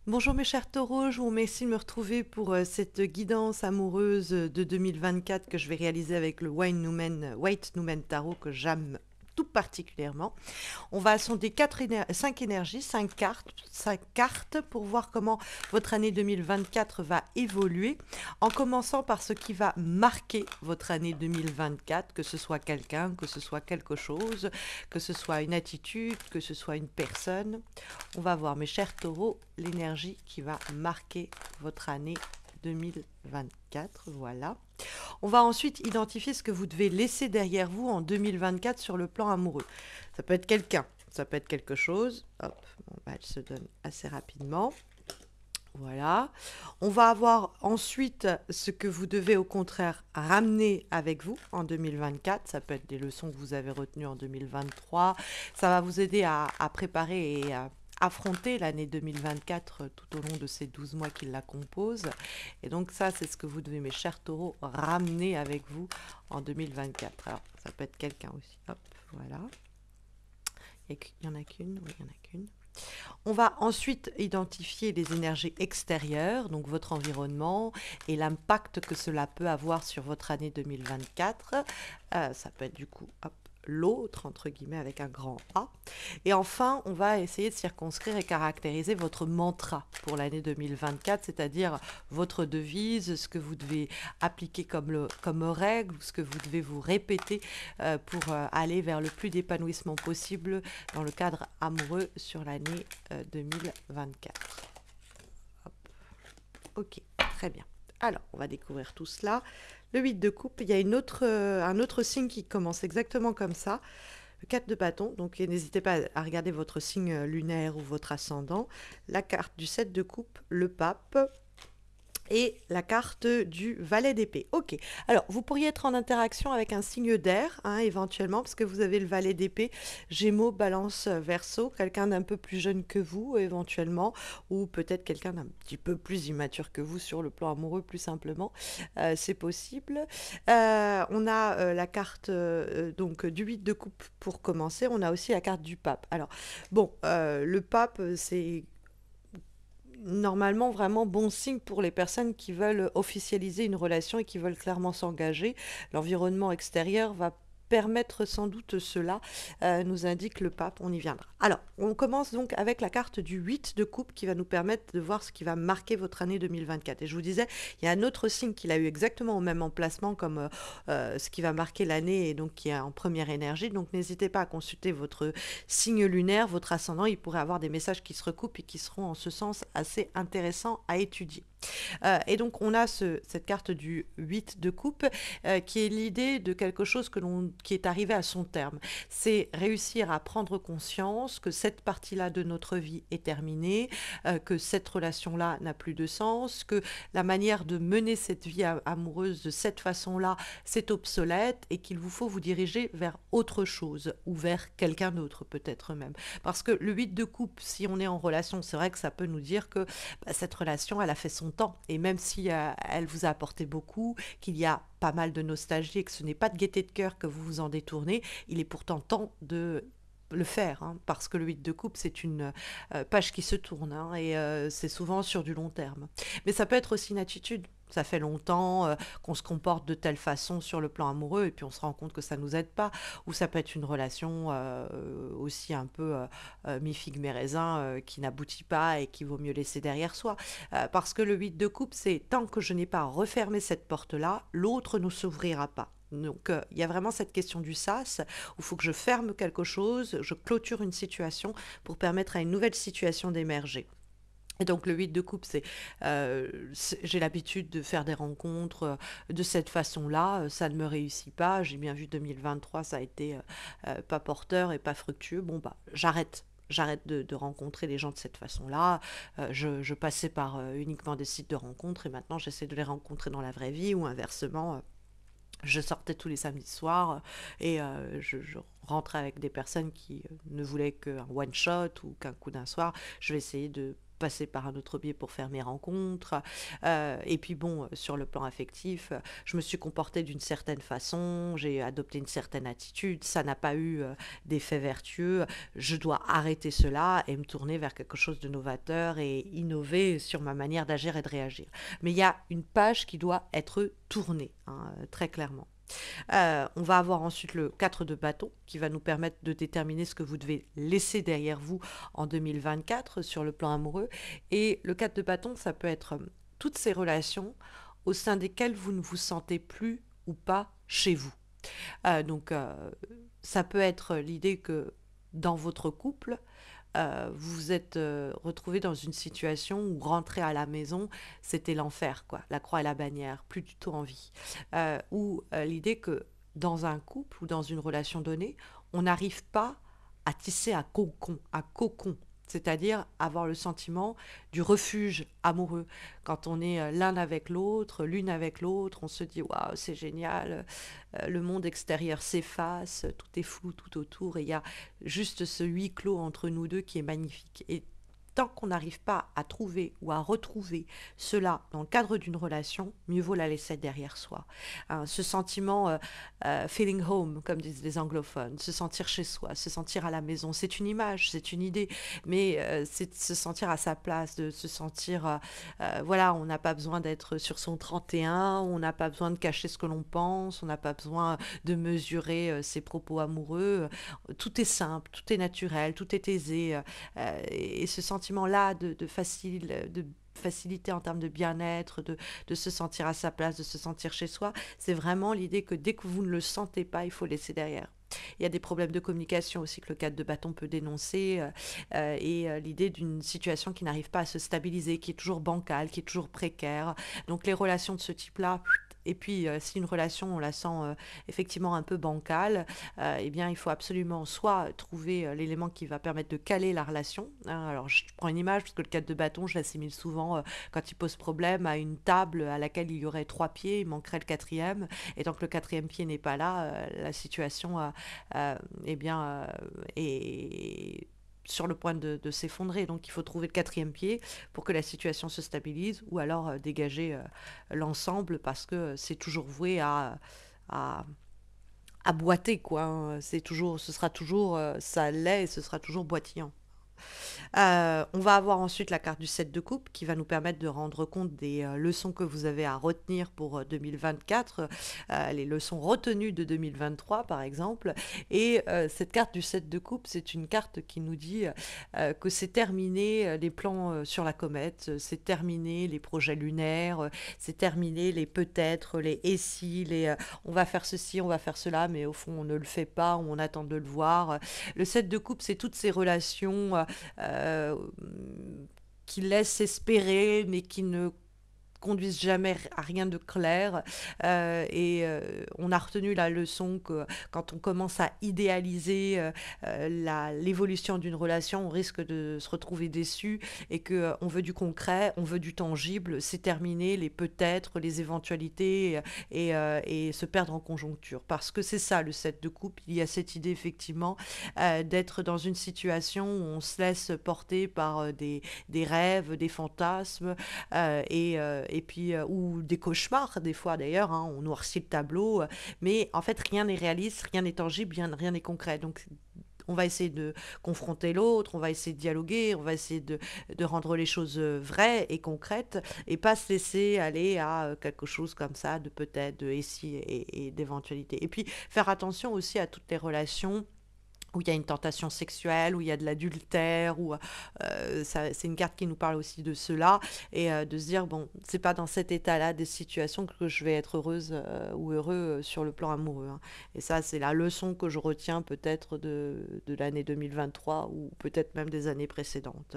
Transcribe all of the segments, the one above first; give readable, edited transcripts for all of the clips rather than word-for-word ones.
Bonjour mes chers taureaux, je vous remercie de me retrouver pour cette guidance amoureuse de 2024 que je vais réaliser avec le White Numen Tarot que j'aime tout particulièrement. On va sonder 5 énergies, 5 cartes pour voir comment votre année 2024 va évoluer, en commençant par ce qui va marquer votre année 2024, que ce soit quelqu'un, que ce soit quelque chose, que ce soit une attitude, que ce soit une personne. On va voir, mes chers taureaux, l'énergie qui va marquer votre année 2024. Voilà. On va ensuite identifier ce que vous devez laisser derrière vous en 2024 sur le plan amoureux. Ça peut être quelqu'un, ça peut être quelque chose. Hop, bon, bah, elle se donne assez rapidement. Voilà. On va avoir ensuite ce que vous devez au contraire ramener avec vous en 2024. Ça peut être des leçons que vous avez retenues en 2023. Ça va vous aider à préparer et à affronter l'année 2024 tout au long de ces 12 mois qui la composent. Et donc ça, c'est ce que vous devez, mes chers taureaux, ramener avec vous en 2024. Alors, ça peut être quelqu'un aussi. Hop, voilà. Il y en a qu'une. Oui, il y en a qu'une. On va ensuite identifier les énergies extérieures, donc votre environnement et l'impact que cela peut avoir sur votre année 2024. Ça peut être du coup hop, l'autre, entre guillemets, avec un grand A. Et enfin, on va essayer de circonscrire et caractériser votre mantra pour l'année 2024, c'est-à-dire votre devise, ce que vous devez appliquer comme règle, ou ce que vous devez vous répéter pour aller vers le plus d'épanouissement possible dans le cadre amoureux sur l'année 2024. Hop. Ok, très bien. Alors, on va découvrir tout cela. Le 8 de coupe, il y a un autre signe qui commence exactement comme ça. Le 4 de bâton, donc n'hésitez pas à regarder votre signe lunaire ou votre ascendant. La carte du 7 de coupe, le pape, et la carte du valet d'épée. Ok, alors vous pourriez être en interaction avec un signe d'air, hein, éventuellement, parce que vous avez le valet d'épée, Gémeaux, Balance, Verseau, quelqu'un d'un peu plus jeune que vous, éventuellement, ou peut-être quelqu'un d'un petit peu plus immature que vous sur le plan amoureux, plus simplement. C'est possible. On a la carte donc du 8 de coupe pour commencer. On a aussi la carte du pape. Alors, bon, le pape, c'est normalement vraiment bon signe pour les personnes qui veulent officialiser une relation et qui veulent clairement s'engager. L'environnement extérieur va permettre sans doute cela, nous indique le pape, on y viendra. Alors, on commence donc avec la carte du 8 de coupe qui va nous permettre de voir ce qui va marquer votre année 2024. Et je vous disais, il y a un autre signe qu'il a eu exactement au même emplacement comme ce qui va marquer l'année et donc qui est en première énergie. Donc n'hésitez pas à consulter votre signe lunaire, votre ascendant, il pourrait avoir des messages qui se recoupent et qui seront en ce sens assez intéressants à étudier. Et donc on a cette carte du 8 de coupe qui est l'idée de quelque chose qui est arrivé à son terme. C'est réussir à prendre conscience que cette partie-là de notre vie est terminée, que cette relation-là n'a plus de sens, que la manière de mener cette vie amoureuse de cette façon-là, c'est obsolète et qu'il vous faut vous diriger vers autre chose ou vers quelqu'un d'autre peut-être même. Parce que le 8 de coupe, si on est en relation, c'est vrai que ça peut nous dire que cette relation, elle a fait son temps. Et même si elle vous a apporté beaucoup, qu'il y a pas mal de nostalgie et que ce n'est pas de gaieté de cœur que vous vous en détournez, il est pourtant temps de le faire, hein, parce que le 8 de coupe, c'est une page qui se tourne, hein, et c'est souvent sur du long terme. Mais ça peut être aussi une attitude. Ça fait longtemps qu'on se comporte de telle façon sur le plan amoureux et puis on se rend compte que ça ne nous aide pas. Ou ça peut être une relation aussi un peu mi-figue mi-raisin qui n'aboutit pas et qu'il vaut mieux laisser derrière soi. Parce que le 8 de coupe, c'est tant que je n'ai pas refermé cette porte-là, l'autre ne s'ouvrira pas. Donc il y a vraiment cette question du sas, où il faut que je ferme quelque chose, je clôture une situation pour permettre à une nouvelle situation d'émerger. Et donc le 8 de coupe, j'ai l'habitude de faire des rencontres de cette façon-là, ça ne me réussit pas, j'ai bien vu 2023, ça a été pas porteur et pas fructueux, bon bah j'arrête de rencontrer les gens de cette façon-là. Je passais par uniquement des sites de rencontres et maintenant j'essaie de les rencontrer dans la vraie vie ou inversement. Je sortais tous les samedis soirs et je rentrais avec des personnes qui ne voulaient qu'un one shot ou qu'un coup d'un soir. Je vais essayer de passer par un autre biais pour faire mes rencontres. Et puis bon, sur le plan affectif, je me suis comportée d'une certaine façon, j'ai adopté une certaine attitude, ça n'a pas eu d'effet vertueux. Je dois arrêter cela et me tourner vers quelque chose de novateur et innover sur ma manière d'agir et de réagir. Mais il y a une page qui doit être tournée, hein, très clairement. On va avoir ensuite le 4 de bâton qui va nous permettre de déterminer ce que vous devez laisser derrière vous en 2024 sur le plan amoureux. Et le 4 de bâton, ça peut être toutes ces relations au sein desquelles vous ne vous sentez plus ou pas chez vous. Donc, ça peut être l'idée que dans votre couple, vous vous êtes retrouvé dans une situation où rentrer à la maison, c'était l'enfer, quoi. La croix et la bannière, plus du tout envie. Ou l'idée que dans un couple ou dans une relation donnée, on n'arrive pas à tisser un cocon, c'est-à-dire avoir le sentiment du refuge amoureux. Quand on est l'un avec l'autre, l'une avec l'autre, on se dit waouh, c'est génial, le monde extérieur s'efface, tout est flou tout autour et il y a juste ce huis clos entre nous deux qui est magnifique. Et tant qu'on n'arrive pas à trouver ou à retrouver cela dans le cadre d'une relation, mieux vaut la laisser derrière soi. Hein, ce sentiment feeling home, comme disent les anglophones, se sentir chez soi, se sentir à la maison, c'est une image, c'est une idée, mais c'est de se sentir à sa place, de se sentir, voilà, on n'a pas besoin d'être sur son 31, on n'a pas besoin de cacher ce que l'on pense, on n'a pas besoin de mesurer ses propos amoureux, tout est simple, tout est naturel, tout est aisé, et ce sentiment-là de facilité en termes de bien-être, de se sentir à sa place, de se sentir chez soi, c'est vraiment l'idée que dès que vous ne le sentez pas, il faut laisser derrière. Il y a des problèmes de communication aussi que le 4 de bâton peut dénoncer et l'idée d'une situation qui n'arrive pas à se stabiliser, qui est toujours bancale, qui est toujours précaire. Donc les relations de ce type-là, et puis si une relation on la sent effectivement un peu bancale, eh bien il faut absolument soit trouver l'élément qui va permettre de caler la relation. Hein. Alors je prends une image parce que le 4 de bâton, je l'assimile souvent quand il pose problème à une table à laquelle il y aurait 3 pieds, il manquerait le quatrième. Et tant que le quatrième pied n'est pas là, la situation eh bien, est sur le point de s'effondrer. Donc il faut trouver le quatrième pied pour que la situation se stabilise ou alors dégager l'ensemble parce que c'est toujours voué à, à boiter, quoi. Hein. C'est toujours, ce sera toujours, ça l'est et ce sera toujours boitillant. On va avoir ensuite la carte du 7 de coupe qui va nous permettre de rendre compte des leçons que vous avez à retenir pour 2024, les leçons retenues de 2023 par exemple. Et cette carte du 7 de coupe, c'est une carte qui nous dit que c'est terminé les plans sur la comète, c'est terminé les projets lunaires, c'est terminé les peut-être, les et si, les on va faire ceci, on va faire cela, mais au fond on ne le fait pas, on attend de le voir. Le 7 de coupe, c'est toutes ces relations euh, qui laissent espérer, mais qui ne conduisent jamais à rien de clair. On a retenu la leçon que quand on commence à idéaliser l'évolution d'une relation, on risque de se retrouver déçu et que on veut du concret, on veut du tangible, c'est terminé les peut-être, les éventualités et se perdre en conjoncture. Parce que c'est ça le 7 de coupe, il y a cette idée effectivement d'être dans une situation où on se laisse porter par des rêves, des fantasmes et puis ou des cauchemars des fois d'ailleurs, hein, on noircit le tableau, mais en fait rien n'est réaliste, rien n'est tangible, rien n'est concret. Donc on va essayer de confronter l'autre, on va essayer de dialoguer, on va essayer de rendre les choses vraies et concrètes et pas se laisser aller à quelque chose comme ça de peut-être, de et si et d'éventualité. Et puis faire attention aussi à toutes les relations où il y a une tentation sexuelle, où il y a de l'adultère, où c'est une carte qui nous parle aussi de cela, et de se dire, bon, c'est pas dans cet état-là des situations que je vais être heureuse ou heureux sur le plan amoureux. Hein. Et ça, c'est la leçon que je retiens peut-être de l'année 2023 ou peut-être même des années précédentes.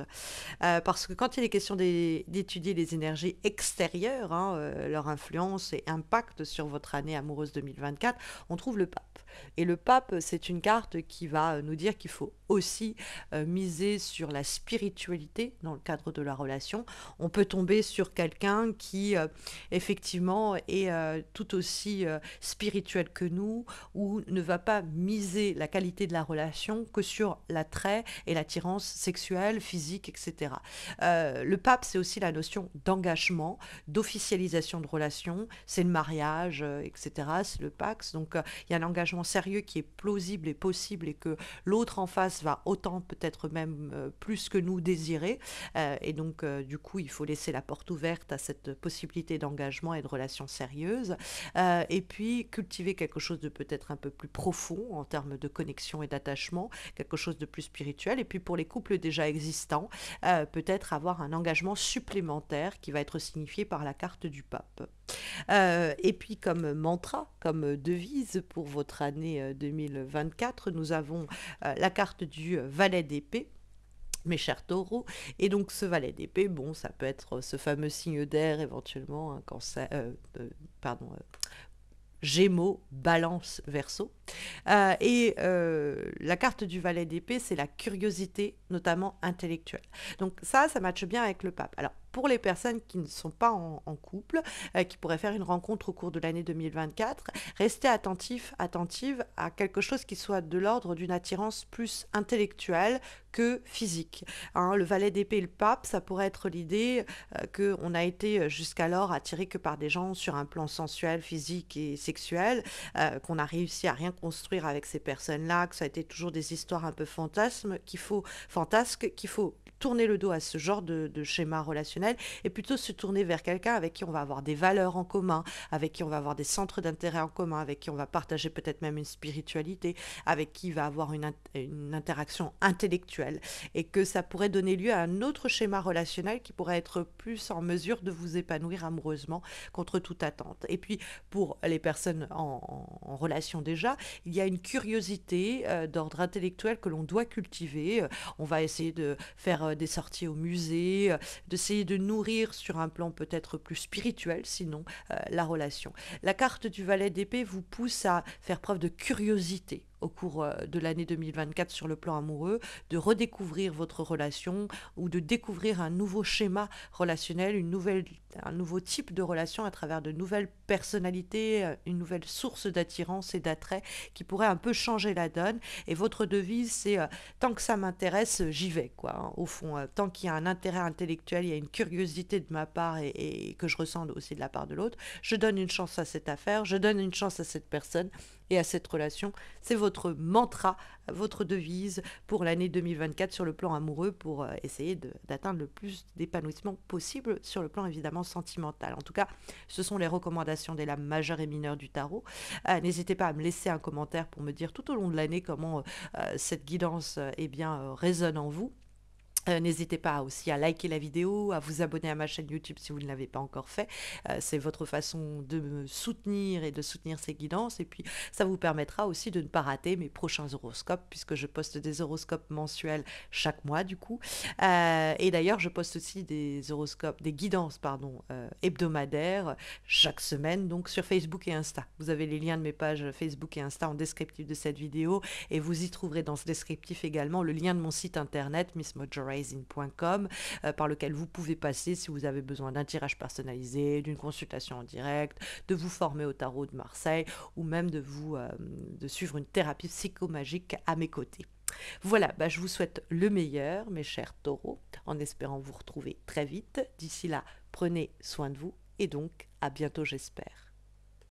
Parce que quand il est question d'étudier les énergies extérieures, hein, leur influence et impact sur votre année amoureuse 2024, on trouve le pape. Et le pape, c'est une carte qui va nous dire qu'il faut aussi miser sur la spiritualité dans le cadre de la relation. On peut tomber sur quelqu'un qui, effectivement, est tout aussi spirituel que nous, ou ne va pas miser la qualité de la relation que sur l'attrait et l'attirance sexuelle, physique, etc. Le pape, c'est aussi la notion d'engagement, d'officialisation de relations, c'est le mariage, etc. C'est le pax. Donc, il y a un engagement sérieux qui est plausible et possible et que l'autre en face va autant, peut-être même plus que nous désirer. Et donc, du coup, il faut laisser la porte ouverte à cette possibilité d'engagement et de relations sérieuses. Et puis, cultiver quelque chose de peut-être un peu plus profond en termes de connexion et d'attachement, quelque chose de plus spirituel. Et puis, pour les couples déjà existants, peut-être avoir un engagement supplémentaire qui va être signifié par la carte du pape. Et puis comme mantra, comme devise pour votre année 2024, nous avons la carte du valet d'épée, mes chers taureaux. Et donc ce valet d'épée, bon, ça peut être ce fameux signe d'air éventuellement, un cancer, pardon, Gémeaux, Balance, Verseau. La carte du valet d'épée, c'est la curiosité, notamment intellectuelle. Donc ça matche bien avec le pape. Alors, pour les personnes qui ne sont pas en couple, qui pourraient faire une rencontre au cours de l'année 2024, restez attentif, attentive à quelque chose qui soit de l'ordre d'une attirance plus intellectuelle que physique. Hein, le valet d'épée et le pape, ça pourrait être l'idée qu'on a été jusqu'alors attiré que par des gens sur un plan sensuel, physique et sexuel, qu'on a réussi à rien construire avec ces personnes-là, que ça a été toujours des histoires un peu fantasques, qu'il faut tourner le dos à ce genre de schéma relationnel et plutôt se tourner vers quelqu'un avec qui on va avoir des valeurs en commun, avec qui on va avoir des centres d'intérêt en commun, avec qui on va partager peut-être même une spiritualité, avec qui il va avoir une interaction intellectuelle et que ça pourrait donner lieu à un autre schéma relationnel qui pourrait être plus en mesure de vous épanouir amoureusement contre toute attente. Et puis pour les personnes en relation déjà, il y a une curiosité d'ordre intellectuel que l'on doit cultiver. On va essayer de faire des sorties au musée, d'essayer de nourrir sur un plan peut-être plus spirituel, sinon la relation. La carte du valet d'épée vous pousse à faire preuve de curiosité au cours de l'année 2024 sur le plan amoureux, de redécouvrir votre relation ou de découvrir un nouveau schéma relationnel, un nouveau type de relation à travers de nouvelles personnalités, une nouvelle source d'attirance et d'attrait qui pourrait un peu changer la donne. Et votre devise, c'est tant que ça m'intéresse, j'y vais, quoi. Hein. Au fond, tant qu'il y a un intérêt intellectuel, il y a une curiosité de ma part et que je ressens aussi de la part de l'autre, je donne une chance à cette affaire, je donne une chance à cette personne et à cette relation. C'est votre mantra, votre devise pour l'année 2024 sur le plan amoureux pour essayer d'atteindre le plus d'épanouissement possible sur le plan évidemment sentimental. En tout cas, ce sont les recommandations des lames majeures et mineures du tarot. N'hésitez pas à me laisser un commentaire pour me dire tout au long de l'année comment cette guidance résonne en vous. N'hésitez pas aussi à liker la vidéo, à vous abonner à ma chaîne YouTube si vous ne l'avez pas encore fait. C'est votre façon de me soutenir et de soutenir ces guidances. Et puis, ça vous permettra aussi de ne pas rater mes prochains horoscopes, puisque je poste des horoscopes mensuels chaque mois, du coup. Et d'ailleurs, je poste aussi des guidances, hebdomadaires chaque semaine, donc sur Facebook et Insta. Vous avez les liens de mes pages Facebook et Insta en descriptif de cette vidéo. Et vous y trouverez dans ce descriptif également le lien de mon site internet, missmojorising.com, par lequel vous pouvez passer si vous avez besoin d'un tirage personnalisé, d'une consultation en direct, de vous former au tarot de Marseille ou même de suivre une thérapie psychomagique à mes côtés. Voilà, je vous souhaite le meilleur, mes chers taureaux, en espérant vous retrouver très vite. D'ici là, prenez soin de vous et donc à bientôt, j'espère.